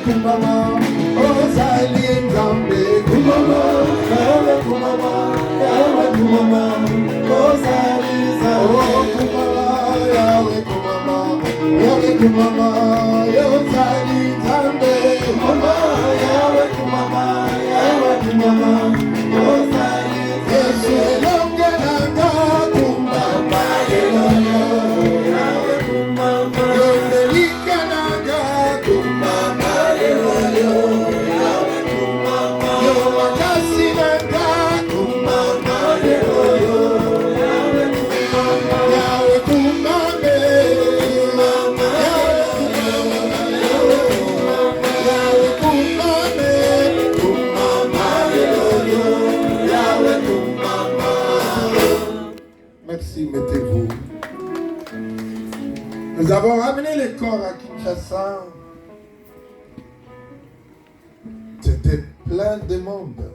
kumama, ozali nzambe kumama, yawe kumama, yawe kumama, ozali nzambe kumama, yawe kumama, yawe kumama, ozali nzambe kumama, yawe kumama, yawe kumama, ozali nzambe longelanga kumama, yawe kumama, yonelikananga kumama, yawe kumama, yowakasinanga kumama, yawe kumama, yawe kumame, yawe kumame, kumama, yawe kumama. Merci, mettez-vous. Nous avons ramené les corps à Kinshasa. C'était plein de monde.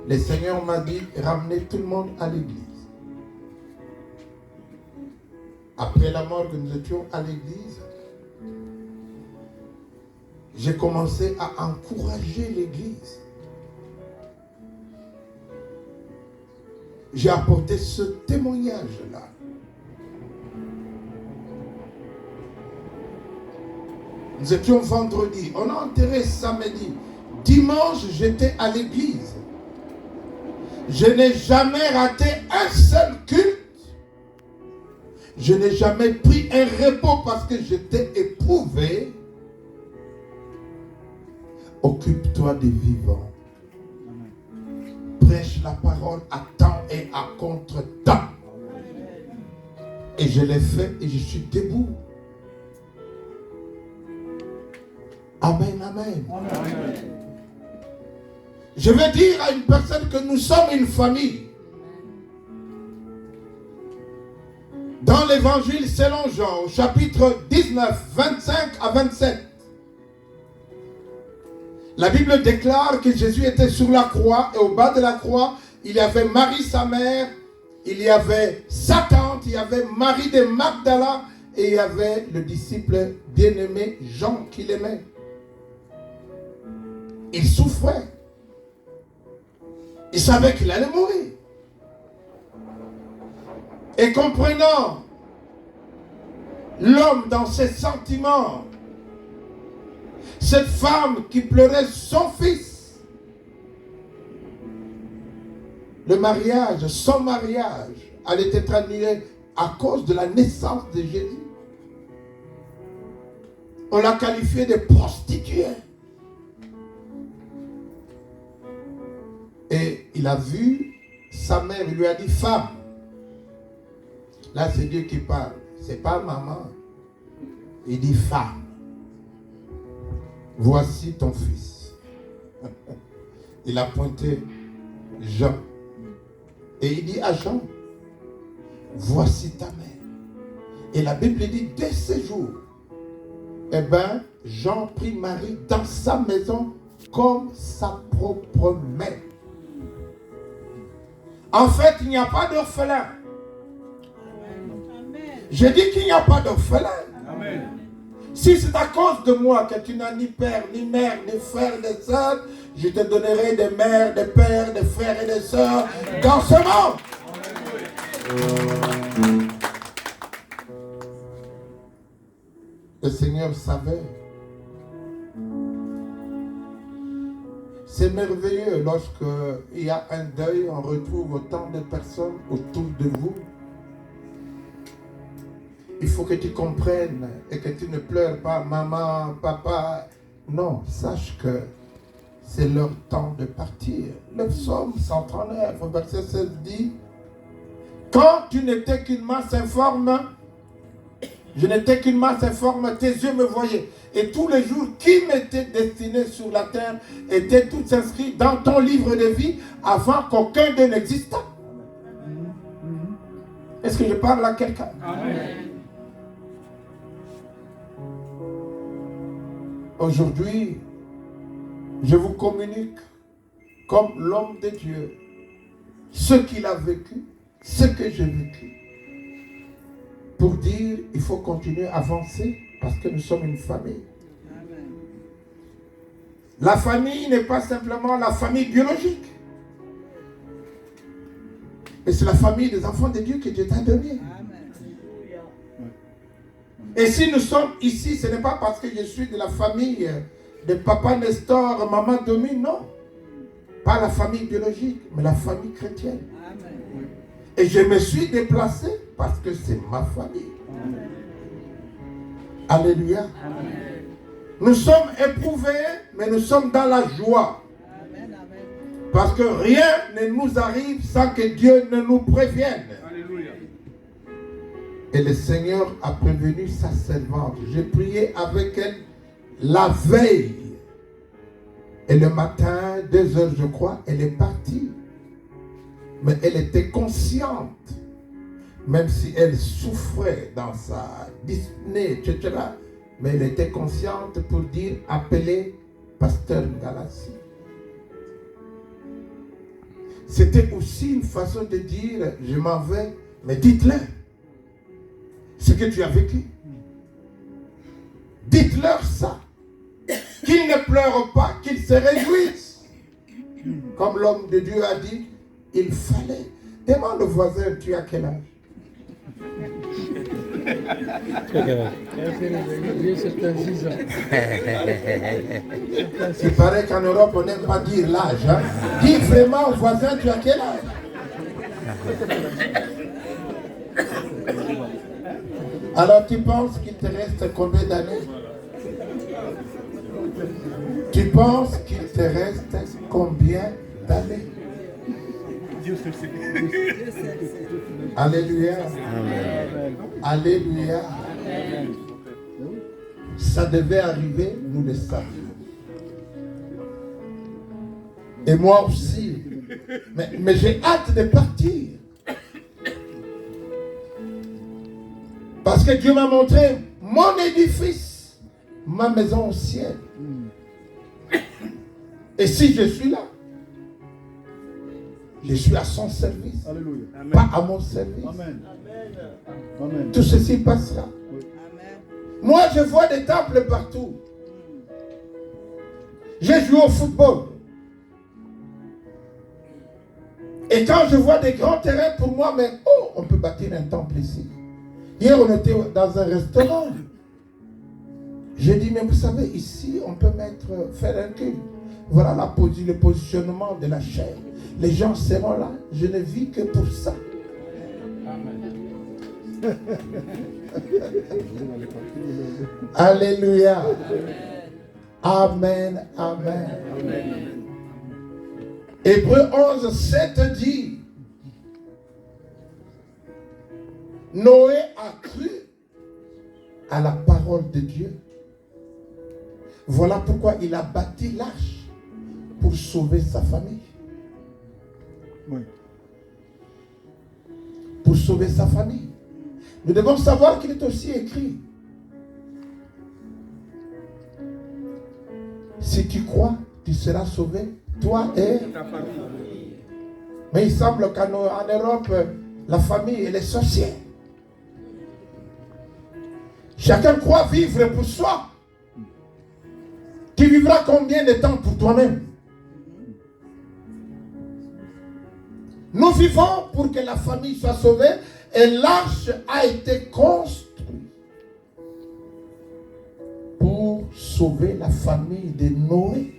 Le Seigneur m'a dit, ramenez tout le monde à l'église. Après la mort que nous étions à l'église, j'ai commencé à encourager l'église. J'ai apporté ce témoignage-là. Nous étions vendredi, on a enterré samedi. Dimanche, j'étais à l'église. Je n'ai jamais raté un seul culte. Je n'ai jamais pris un repos parce que j'étais éprouvé. Occupe-toi des vivants. Prêche la parole à temps et à contre-temps. Et je l'ai fait et je suis debout. Amen, amen. Amen. Je vais dire à une personne que nous sommes une famille. Dans l'évangile selon Jean, au chapitre 19, 25 à 27, la Bible déclare que Jésus était sur la croix et au bas de la croix, il y avait Marie sa mère, il y avait sa tante, il y avait Marie de Magdala et il y avait le disciple bien-aimé Jean qui l'aimait. Il souffrait. Il savait qu'il allait mourir. Et comprenant l'homme dans ses sentiments, cette femme qui pleurait son fils, le mariage, son mariage, allait être annulé à cause de la naissance de Jésus. On l'a qualifié de prostituée. Et il a vu sa mère, il lui a dit, femme, là c'est Dieu qui parle, c'est pas maman. Il dit, femme, voici ton fils. Il a pointé Jean. Et il dit à Jean, voici ta mère. Et la Bible dit, dès ce jour, eh bien, Jean prit Marie dans sa maison comme sa propre mère. En fait, il n'y a pas d'orphelin. Je dis qu'il n'y a pas d'orphelin. Si c'est à cause de moi que tu n'as ni père, ni mère, ni frère, ni sœur, je te donnerai des mères, des pères, des frères et des sœurs dans ce monde. Le Seigneur savait. C'est merveilleux lorsque il y a un deuil, on retrouve autant de personnes autour de vous. Il faut que tu comprennes et que tu ne pleures pas, maman, papa. Non, sache que c'est leur temps de partir. Le psaume 139, verset 16 dit, quand tu n'étais qu'une masse informe, je n'étais qu'une masse informe, tes yeux me voyaient. Et tous les jours qui m'étaient destinés sur la terre étaient tous inscrits dans ton livre de vie avant qu'aucun d'eux n'existât. Est-ce que je parle à quelqu'un? Amen. Aujourd'hui, je vous communique comme l'homme de Dieu ce qu'il a vécu, ce que j'ai vécu. Pour dire, il faut continuer à avancer parce que nous sommes une famille. Amen. La famille n'est pas simplement la famille biologique. Mais c'est la famille des enfants de Dieu que Dieu t'a donné. Et si nous sommes ici, ce n'est pas parce que je suis de la famille de papa Nestor, maman Domi, non. Pas la famille biologique, mais la famille chrétienne. Amen. Et je me suis déplacé parce que c'est ma famille. Amen. Alléluia. Amen. Nous sommes éprouvés, mais nous sommes dans la joie. Amen. Parce que rien ne nous arrive sans que Dieu ne nous prévienne. Alléluia. Et le Seigneur a prévenu sa servante. J'ai prié avec elle la veille. Et le matin, 2 heures je crois, elle est partie. Mais elle était consciente. Même si elle souffrait dans sa dyspnée, etc. Mais elle était consciente pour dire, appelez Pasteur Galassi. C'était aussi une façon de dire, je m'en vais, mais dites-leur ce que tu as vécu. Dites-leur ça. Qu'ils ne pleurent pas, qu'ils se réjouissent. Comme l'homme de Dieu a dit, il fallait. Demande au voisin, tu as quel âge? Il paraît qu'en Europe, on n'aime pas dire l'âge. Hein? Dis vraiment au voisin, tu as quel âge? Alors tu penses qu'il te reste combien d'années? Tu penses qu'il te reste combien d'années? Alléluia. Amen. Alléluia. Amen. Ça devait arriver, nous le savions. Et moi aussi. Mais j'ai hâte de partir. Parce que Dieu m'a montré mon édifice, ma maison au ciel. Et si je suis là, je suis à son service. Alléluia. Pas à mon service. Amen. Amen. Tout ceci passera. Oui. Amen. Moi, je vois des temples partout. J'ai joué au football. Et quand je vois des grands terrains pour moi, mais oh, on peut bâtir un temple ici. Hier, on était dans un restaurant. J'ai dit, mais vous savez, ici, on peut faire un culte. Voilà le positionnement de la chair. Les gens seront là. Je ne vis que pour ça. Amen. Alléluia. Amen. Amen. Amen. Hébreux 11, 7 dit, Noé a cru à la parole de Dieu. Voilà pourquoi il a bâti l'arche pour sauver sa famille. Oui. Pour sauver sa famille. Nous devons savoir qu'il est aussi écrit. Si tu crois, tu seras sauvé, toi et ta famille. Mais il semble qu'en Europe, la famille, elle est sorcière. Chacun croit vivre pour soi. Tu vivras combien de temps pour toi-même? Nous vivons pour que la famille soit sauvée et l'arche a été construite pour sauver la famille de Noé.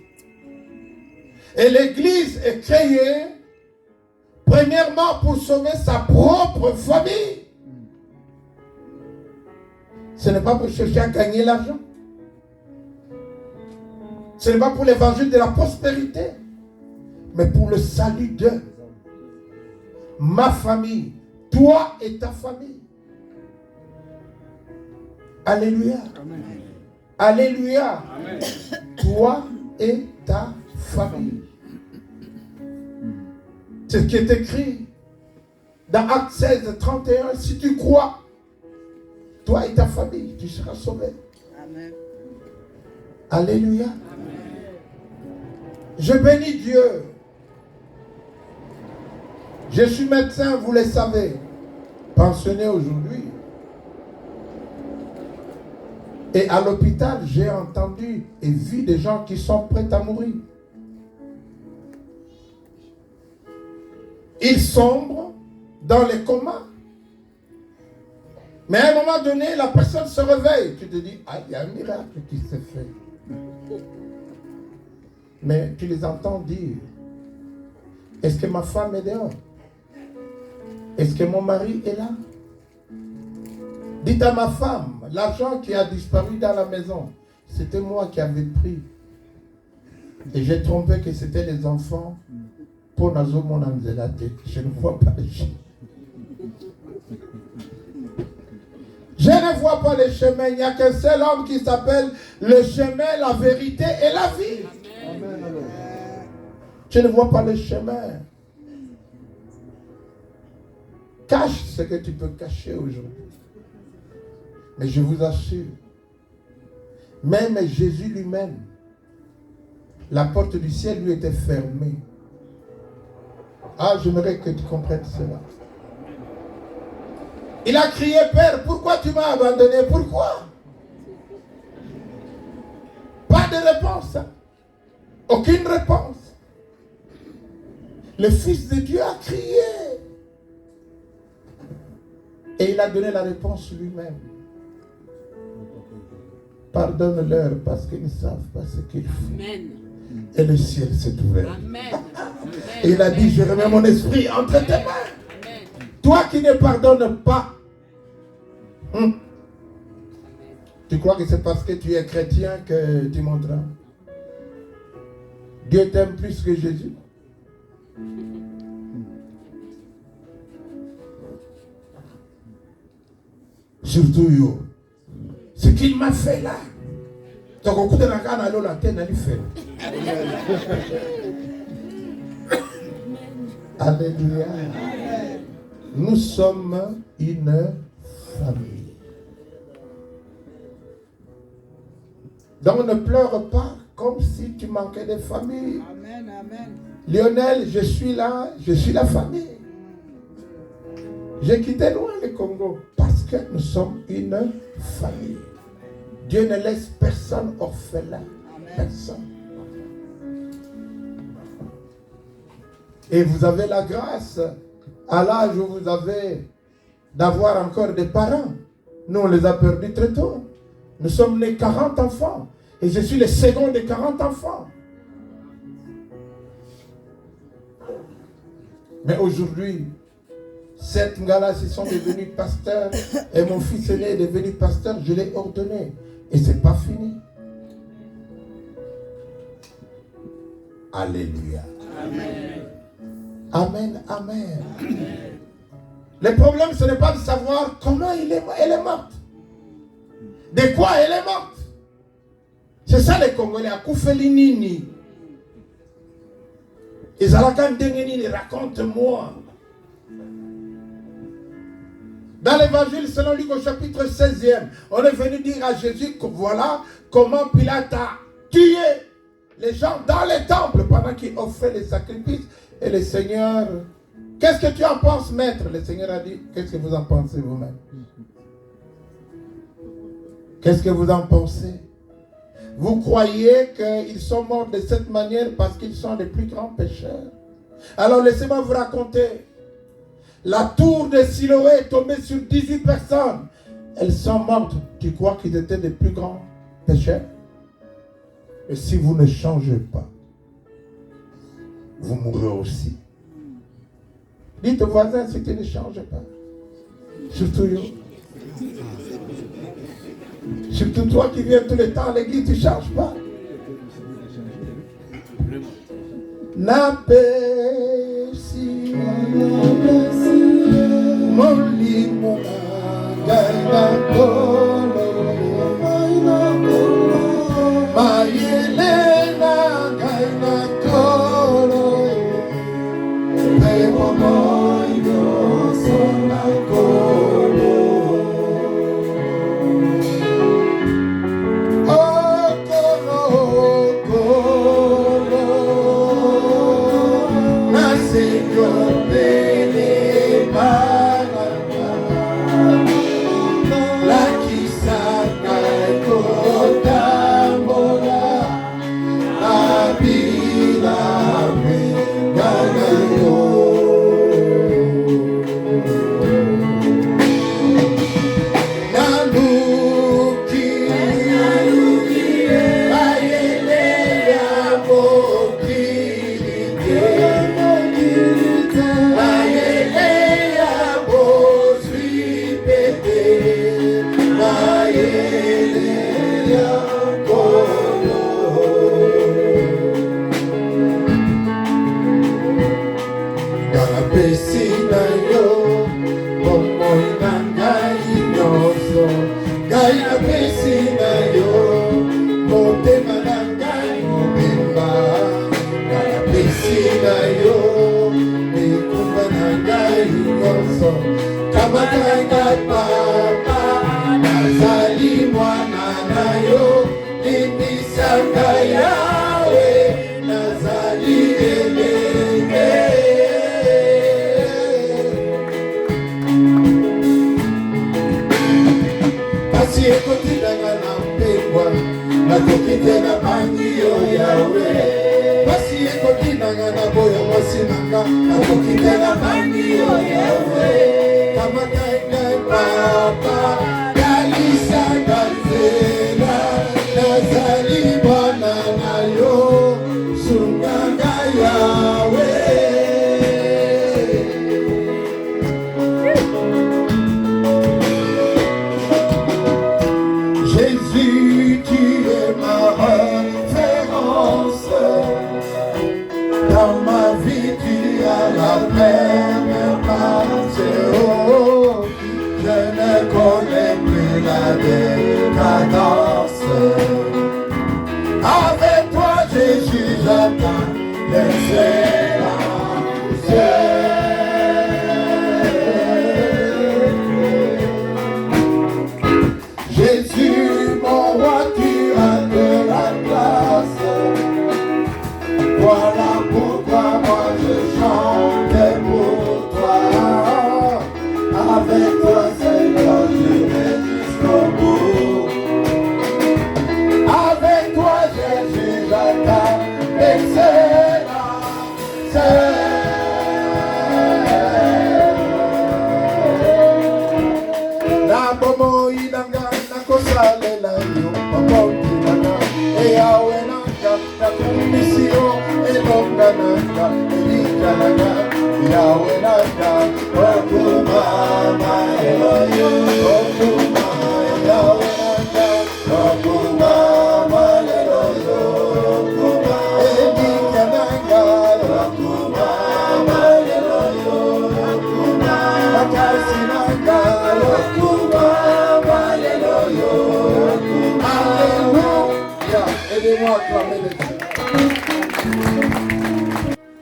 Et l'église est créée premièrement pour sauver sa propre famille. Ce n'est pas pour chercher à gagner l'argent. Ce n'est pas pour l'évangile de la prospérité, mais pour le salut de ma famille, toi et ta famille. Alléluia. Amen. Alléluia. Amen. Toi et ta famille. C'est ce qui est écrit dans Actes 16, 31. Si tu crois, toi et ta famille, tu seras sauvé. Amen. Alléluia. Amen. Je bénis Dieu. Je suis médecin, vous le savez, pensionné aujourd'hui. Et à l'hôpital, j'ai entendu et vu des gens qui sont prêts à mourir. Ils sombrent dans les comas. Mais à un moment donné, la personne se réveille. Tu te dis, ah, il y a un miracle qui s'est fait. Mais tu les entends dire, est-ce que ma femme est dehors? Est-ce que mon mari est là? Dites à ma femme, l'argent qui a disparu dans la maison, c'était moi qui avais pris. Et j'ai trompé que c'était les enfants. Pour Nazo mon tête. Je ne vois pas les chemins. Je ne vois pas les chemins. Il n'y a qu'un seul homme qui s'appelle le chemin, la vérité et la vie. Amen. Je ne vois pas les chemins. Cache ce que tu peux cacher aujourd'hui. Mais je vous assure, même Jésus lui-même, la porte du ciel lui était fermée. Ah, j'aimerais que tu comprennes cela. Il a crié, Père, pourquoi tu m'as abandonné? Pourquoi? Pas de réponse. Aucune réponse. Le Fils de Dieu a crié. Et il a donné la réponse lui-même. Pardonne-leur parce qu'ils ne savent pas ce qu'ils font. Amen. Et le ciel s'est ouvert. Amen. Et il a dit, je remets mon esprit entre tes mains. Amen. Toi qui ne pardonnes pas. Tu crois que c'est parce que tu es chrétien que tu monteras? Dieu t'aime plus que Jésus. Surtout yo. Ce qu'il m'a fait là. Donc au coup de la canne à l'eau, la tête n'a fait. Alléluia. Nous sommes une famille. Donc ne pleure pas comme si tu manquais de famille. Amen, amen. Lionel, je suis là, je suis la famille. J'ai quitté loin le Congo parce que nous sommes une famille. Dieu ne laisse personne orphelin. Personne. Et vous avez la grâce, à l'âge où vous avez, d'avoir encore des parents. Nous, on les a perdus très tôt. Nous sommes nés 40 enfants. Et je suis le second des 40 enfants. Mais aujourd'hui, 7 gars-là, ils sont devenus pasteurs. Et mon fils aîné est devenu pasteur. Je l'ai ordonné. Et ce n'est pas fini. Alléluia. Amen. Amen, amen. Amen. Le problème, ce n'est pas de savoir comment elle est morte. De quoi elle est morte. C'est ça les Congolais. Akoufelinini. Ils raconte-moi. Dans l'évangile selon Luc au chapitre 16e, on est venu dire à Jésus que voilà comment Pilate a tué les gens dans les temples pendant qu'il offrait les sacrifices. Et le Seigneur, qu'est-ce que tu en penses, maître? Le Seigneur a dit, qu'est-ce que vous en pensez vous-même? Qu'est-ce que vous en pensez? Vous croyez qu'ils sont morts de cette manière parce qu'ils sont les plus grands pécheurs? Alors laissez-moi vous raconter. La tour de Siloé est tombée sur 18 personnes. Elles sont mortes. Tu crois qu'ils étaient les plus grands pécheurs? Et si vous ne changez pas, vous mourrez aussi. Dites aux voisins si tu ne changes pas. Surtout yo. Surtout toi qui viens tout le temps à l'église, tu ne changes pas. Napesi Moli Mona Kolo Mayelena Gaina Kolo Pewo Moyo Sona Kolo Oh Kolo Kolo Naseyo Pele Baraka La Kisa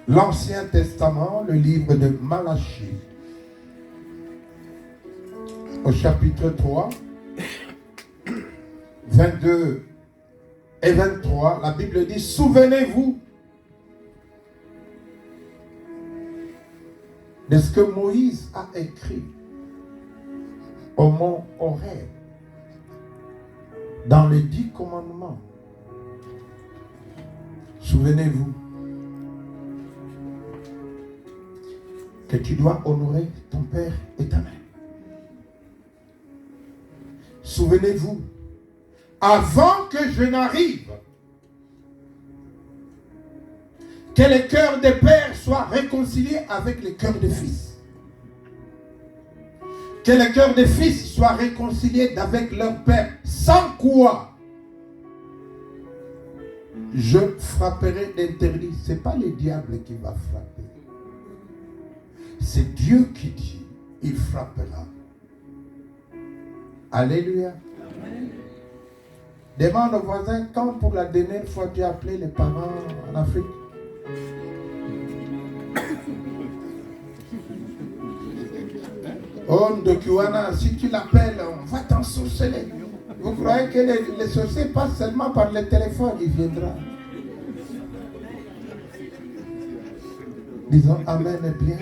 L'Ancien Testament, le livre de Malachie, au chapitre 3, 22 et 23, la Bible dit, souvenez-vous de ce que Moïse a écrit au mont Horeb, dans les 10 commandements. Souvenez-vous que tu dois honorer ton père et ta mère. Souvenez-vous, avant que je n'arrive, que les cœurs des pères soient réconciliés avec les cœurs des fils. Que les cœurs des fils soient réconciliés avec leur père. Sans quoi je frapperai d'interdit. Ce n'est pas le diable qui va frapper. C'est Dieu qui dit, il frappera. Alléluia. Amen. Demande aux voisins, quand pour la dernière fois tu as appelé les parents en Afrique? Oh, Ndokiwana, si tu l'appelles, on va t'en sorceler. Vous croyez que les sorciers passent seulement par le téléphone, il viendra. Disons Amen et bien.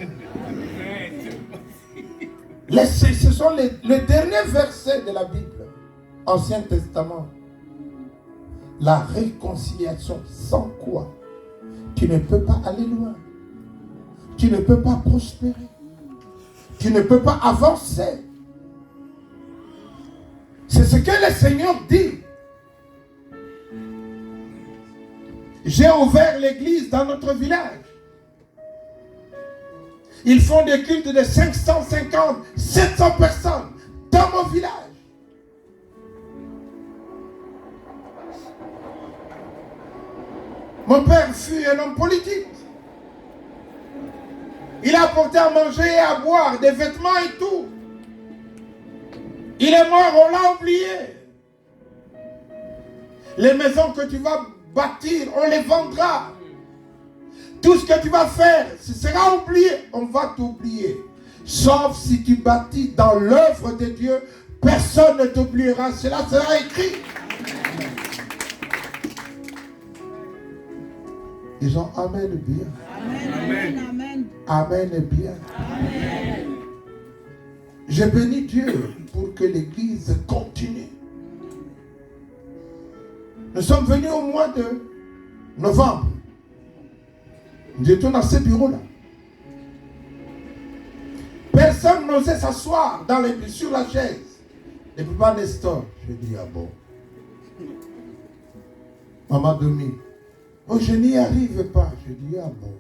Ce sont les derniers versets de la Bible, Ancien Testament. La réconciliation, sans quoi tu ne peux pas aller loin. Tu ne peux pas prospérer. Tu ne peux pas avancer. C'est ce que le Seigneur dit. J'ai ouvert l'église dans notre village. Ils font des cultes de 550, 700 personnes dans mon village. Mon père fut un homme politique. Il a apporté à manger et à boire, des vêtements et tout. Il est mort, on l'a oublié. Les maisons que tu vas bâtir, on les vendra. Tout ce que tu vas faire, ce sera oublié. On va t'oublier. Sauf si tu bâtis dans l'œuvre de Dieu, personne ne t'oubliera. Cela sera écrit. Ils ont Amen bien. Amen. Amen. Amen bien. Amen. Je bénis Dieu pour que l'Église continue. Nous sommes venus au mois de novembre. Nous étions dans ce bureau-là. Personne n'osait s'asseoir sur la chaise. Depuis pas Nestor. Je dis, ah bon. Maman Domi. Oh, je n'y arrive pas. Je dis, ah bon.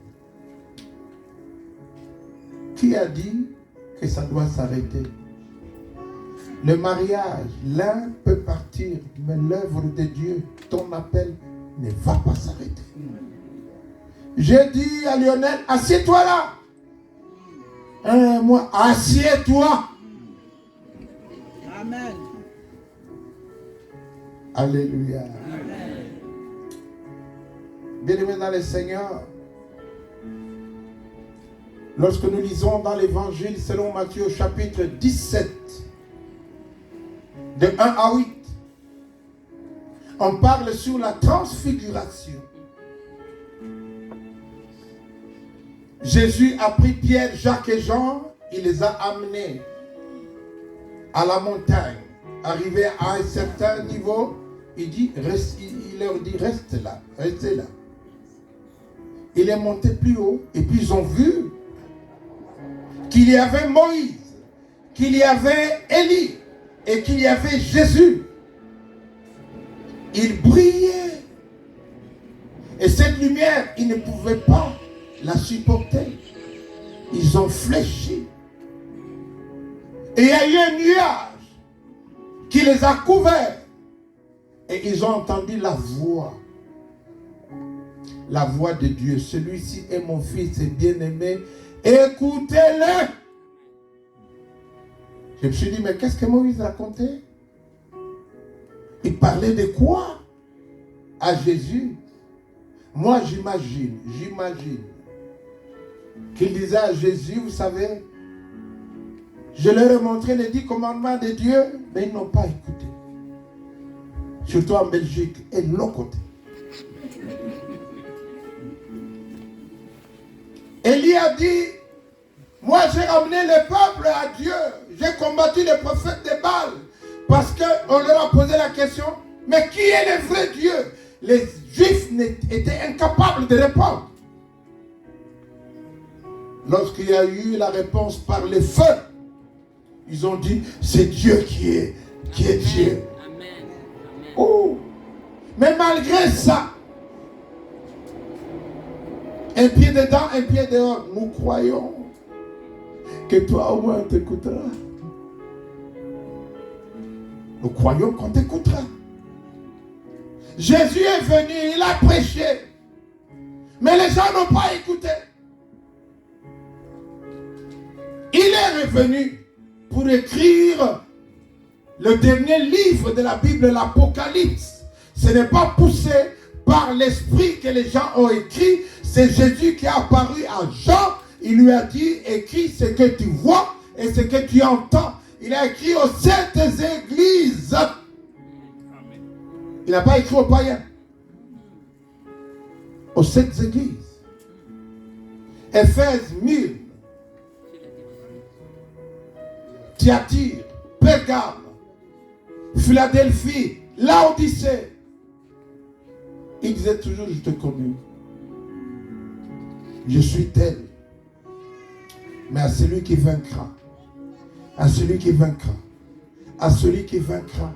Qui a dit que ça doit s'arrêter? Le mariage, l'un peut partir, mais l'œuvre de Dieu, ton appel, ne va pas s'arrêter. J'ai dit à Lionel, assieds-toi là. Moi, assieds-toi. Amen. Alléluia. Bien-aimés dans le Seigneur, lorsque nous lisons dans l'évangile selon Matthieu chapitre 17, de 1 à 8, on parle sur la transfiguration. Jésus a pris Pierre, Jacques et Jean, il les a amenés à la montagne. Arrivé à un certain niveau, il leur dit, reste là, restez là. Il est monté plus haut et puis ils ont vu qu'il y avait Moïse, qu'il y avait Élie et qu'il y avait Jésus. Il brillait. Et cette lumière, ils ne pouvaient pas la supporter. Ils ont fléchi. Et il y a eu un nuage qui les a couverts. Et ils ont entendu la voix de Dieu. Celui-ci est mon fils bien-aimé. Écoutez-le. Je me suis dit, mais qu'est-ce que Moïse racontait? Il parlait de quoi à Jésus? Moi, j'imagine qu'il disait à Jésus, vous savez, je leur ai montré les 10 commandements de Dieu, mais ils n'ont pas écouté. Surtout en Belgique et de l'autre côté. Élie a dit, moi j'ai ramené le peuple à Dieu, j'ai combattu les prophètes de Baal, parce qu'on leur a posé la question, mais qui est le vrai Dieu? Les Juifs étaient incapables de répondre. Lorsqu'il y a eu la réponse par le feu, ils ont dit, c'est Dieu qui est Dieu. Amen. Oh. Mais malgré ça, un pied dedans, un pied dehors, nous croyons que toi au moins on t'écoutera. Nous croyons qu'on t'écoutera. Jésus est venu, il a prêché. Mais les gens n'ont pas écouté. Il est revenu pour écrire le dernier livre de la Bible, l'Apocalypse. Ce n'est pas poussé par l'esprit que les gens ont écrit. C'est Jésus qui est apparu à Jean. Il lui a dit, écris ce que tu vois et ce que tu entends. Il a écrit aux 7 églises. Il n'a pas écrit aux païens. Aux 7 églises. Éphèse, Myrne, Thyatire, Pergame, Philadelphie, Laodicée. Il disait toujours, je te connais. Je suis tel. Mais à celui qui vaincra, à celui qui vaincra, à celui qui vaincra.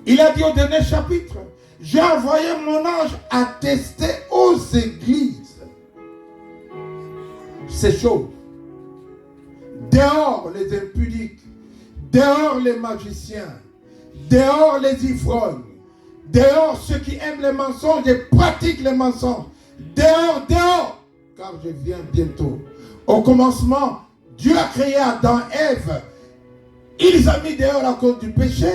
Il a dit au dernier chapitre, j'ai envoyé mon ange attester aux églises ces choses. Dehors les impudiques, dehors les magiciens, dehors les ivrognes, dehors ceux qui aiment les mensonges et pratiquent les mensonges. Dehors, dehors, car je viens bientôt. Au commencement, Dieu a créé Adam et Ève. Il les a mis dehors à cause du péché.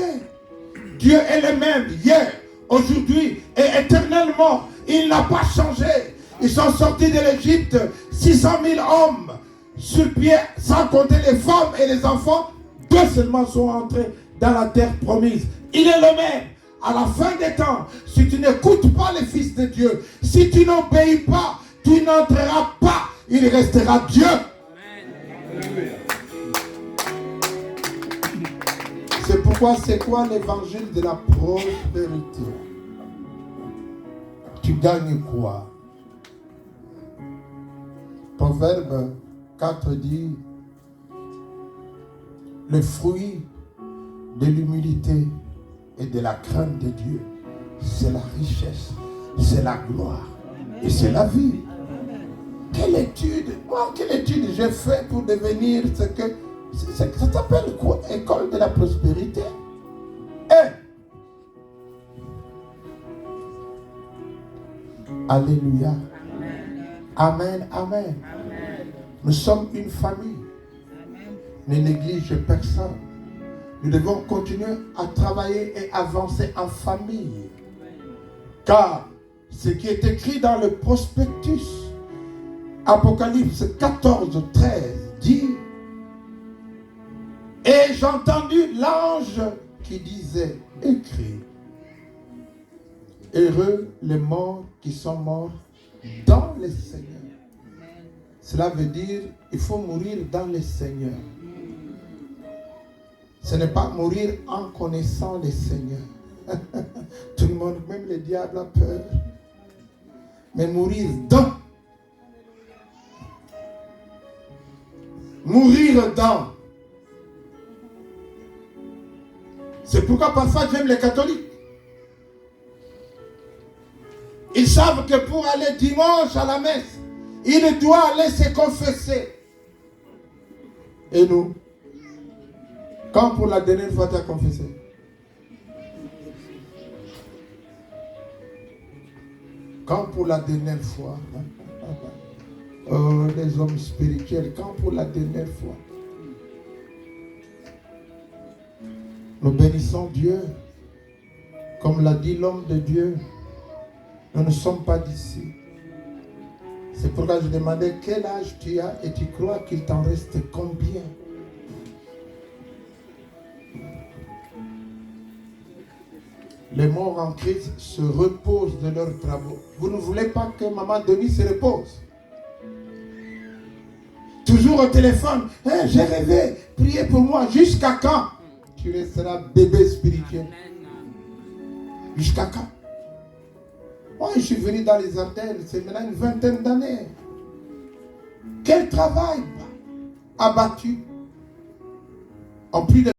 Dieu est le même hier, aujourd'hui et éternellement. Il n'a pas changé. Ils sont sortis de l'Égypte, 600 000 hommes sur pied, sans compter les femmes et les enfants. 2 seulement sont entrés dans la terre promise. Il est le même. à la fin des temps, si tu n'écoutes pas le Fils de Dieu, si tu n'obéis pas, tu n'entreras pas, il restera Dieu. C'est pourquoi, c'est quoi l'évangile de la prospérité? Tu gagnes quoi? Proverbe 4 dit, le fruit de l'humilité et de la crainte de Dieu, c'est la richesse, c'est la gloire et c'est la vie. Quelle étude j'ai fait pour devenir ce que... Ça s'appelle quoi? École de la prospérité. Alléluia. Amen, amen. Nous sommes une famille. Ne néglige personne. Nous devons continuer à travailler et avancer en famille. Car ce qui est écrit dans le prospectus, Apocalypse 14, 13, dit: et j'ai entendu l'ange qui disait, écrit, heureux les morts qui sont morts dans le Seigneur. Cela veut dire il faut mourir dans le Seigneur. Ce n'est pas mourir en connaissant le Seigneur. Tout le monde, même le diable a peur. Mais mourir dans. Mourir dans. C'est pourquoi parfois j'aime les catholiques. Ils savent que pour aller dimanche à la messe, il doit aller se confesser. Et nous, quand pour la dernière fois tu as confessé? Quand pour la dernière fois? Oh, les hommes spirituels, quand pour la dernière fois? Nous bénissons Dieu. Comme l'a dit l'homme de Dieu, nous ne sommes pas d'ici. C'est pourquoi je demandais quel âge tu as et tu crois qu'il t'en reste combien? Les morts en Christ se reposent de leurs travaux. Vous ne voulez pas que maman Denis se repose? Toujours au téléphone. Hey, j'ai rêvé. Priez pour moi. Jusqu'à quand? Tu resteras bébé spirituel. Jusqu'à quand? Moi, je suis venu dans les Ardennes, c'est maintenant une vingtaine d'années. Quel travail abattu. En plus de